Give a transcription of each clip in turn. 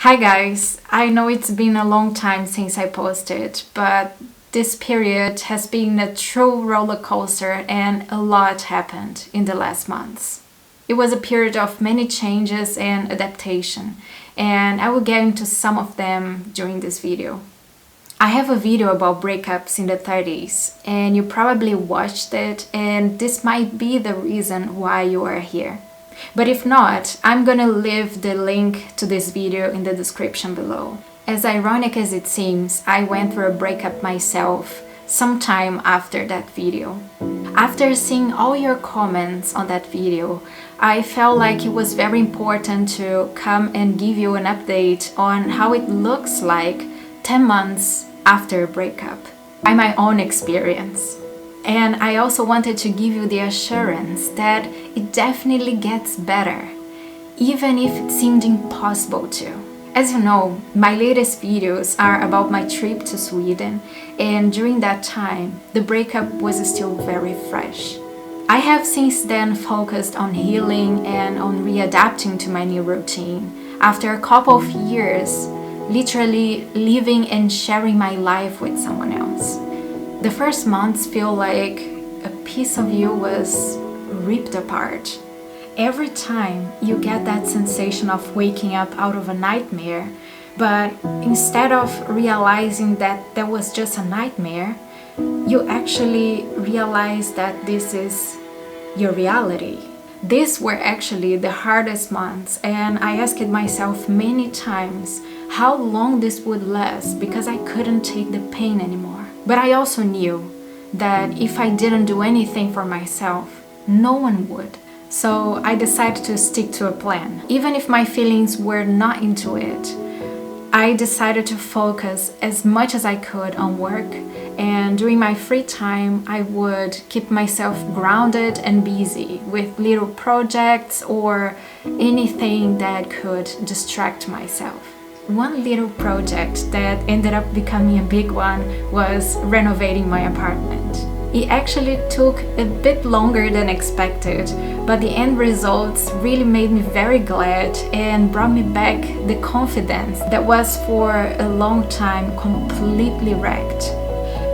Hi guys, I know it's been a long time since I posted, but this period has been a true roller coaster and a lot happened in the last months. It was a period of many changes and adaptation, and I will get into some of them during this video. I have a video about breakups in the 30s, and you probably watched it, and this might be the reason why you are here. But if not, I'm gonna leave the link to this video in the description below. As ironic as it seems, I went through a breakup myself sometime after that video. After seeing all your comments on that video, I felt like it was very important to come and give you an update on how it looks like 10 months after a breakup, by my own experience. And I also wanted to give you the assurance that it definitely gets better, even if it seemed impossible to. As you know, my latest videos are about my trip to Sweden, and during that time, the breakup was still very fresh. I have since then focused on healing and on readapting to my new routine. After a couple of years, literally living and sharing my life with someone else. The first months feel like a piece of you was ripped apart. Every time you get that sensation of waking up out of a nightmare, but instead of realizing that that was just a nightmare, you actually realize that this is your reality. These were actually the hardest months, and I asked myself many times how long this would last because I couldn't take the pain anymore. But I also knew that if I didn't do anything for myself, no one would. So I decided to stick to a plan. Even if my feelings were not into it, I decided to focus as much as I could on work, and during my free time I would keep myself grounded and busy with little projects or anything that could distract myself. One little project that ended up becoming a big one was renovating my apartment. It actually took a bit longer than expected, but the end results really made me very glad and brought me back the confidence that was for a long time completely wrecked.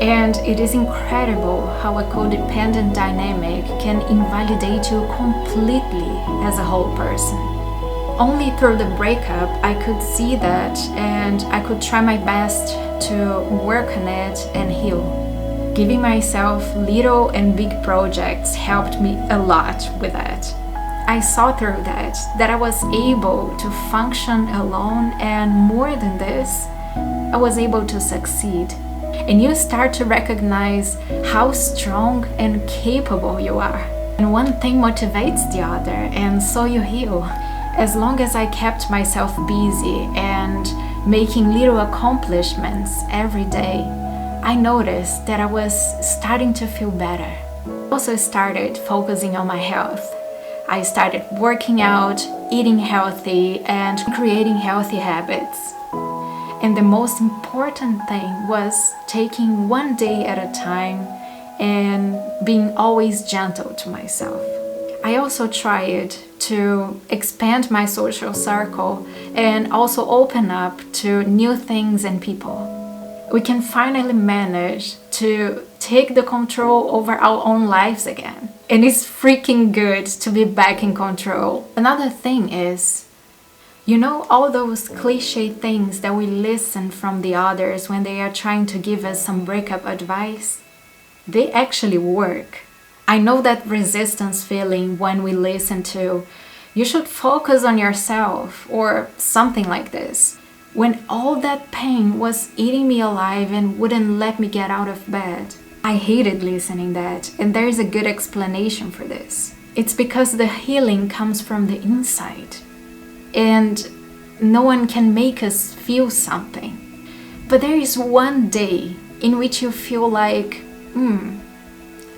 And it is incredible how a codependent dynamic can invalidate you completely as a whole person. Only through the breakup I could see that, and I could try my best to work on it and heal. Giving myself little and big projects helped me a lot with that. I saw through that I was able to function alone, and more than this, I was able to succeed. And you start to recognize how strong and capable you are. And one thing motivates the other, and so you heal. As long as I kept myself busy and making little accomplishments every day, I noticed that I was starting to feel better. I also started focusing on my health. I started working out, eating healthy, and creating healthy habits. And the most important thing was taking one day at a time and being always gentle to myself. I also tried to expand my social circle and also open up to new things and people. We can finally manage to take the control over our own lives again. And it's freaking good to be back in control. Another thing is, you know, all those cliche things that we listen from the others when they are trying to give us some breakup advice? They actually work. I know that resistance feeling when we listen to, you should focus on yourself, or something like this. When all that pain was eating me alive and wouldn't let me get out of bed. I hated listening that, and there is a good explanation for this. It's because the healing comes from the inside, and no one can make us feel something. But there is one day in which you feel like,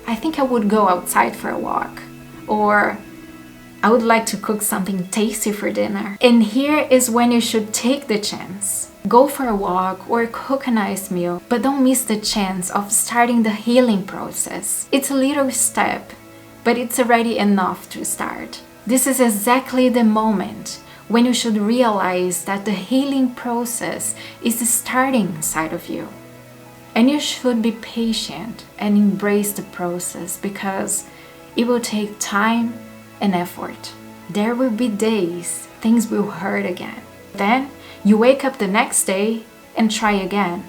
I think I would go outside for a walk, or I would like to cook something tasty for dinner. And here is when you should take the chance. Go for a walk or cook a nice meal, but don't miss the chance of starting the healing process. It's a little step, but it's already enough to start. This is exactly the moment when you should realize that the healing process is starting inside of you. And you should be patient and embrace the process because it will take time and effort. There will be days things will hurt again. Then you wake up the next day and try again.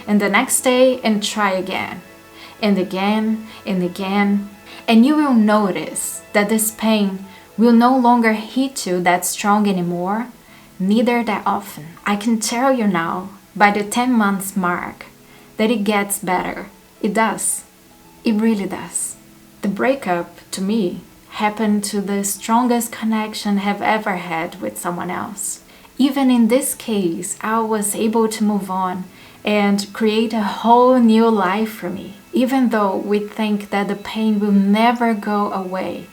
And the next day and try again. And again and again. And you will notice that this pain will no longer hit you that strong anymore, neither that often. I can tell you now, by the 10 months mark, that it gets better. It does. It really does. The breakup, to me, happened to the strongest connection I've ever had with someone else. Even in this case, I was able to move on and create a whole new life for me. Even though we think that the pain will never go away,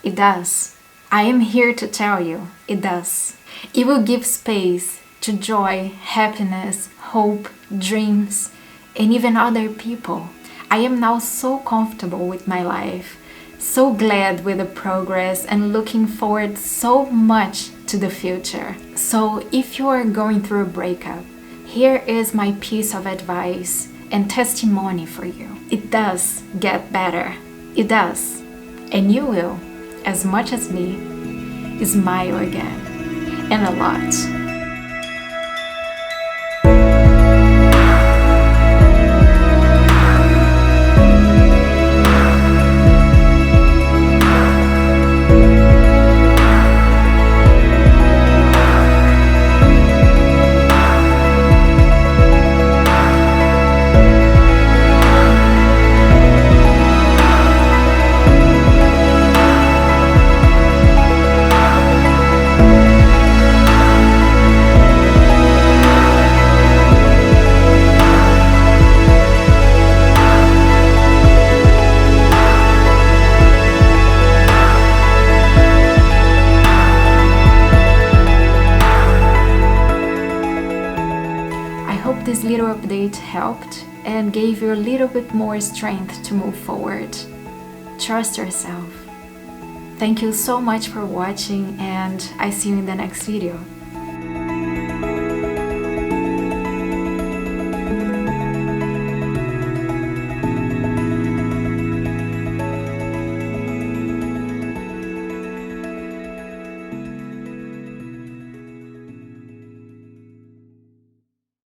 it does. I am here to tell you, it does. It will give space to joy, happiness, hope, dreams, and even other people. I am now so comfortable with my life, so glad with the progress and looking forward so much to the future. So if you are going through a breakup, here is my piece of advice and testimony for you. It does get better. It does. And you will, as much as me, smile again. And a lot. This little update helped and gave you a little bit more strength to move forward. Trust yourself. Thank you so much for watching, and I see you in the next video.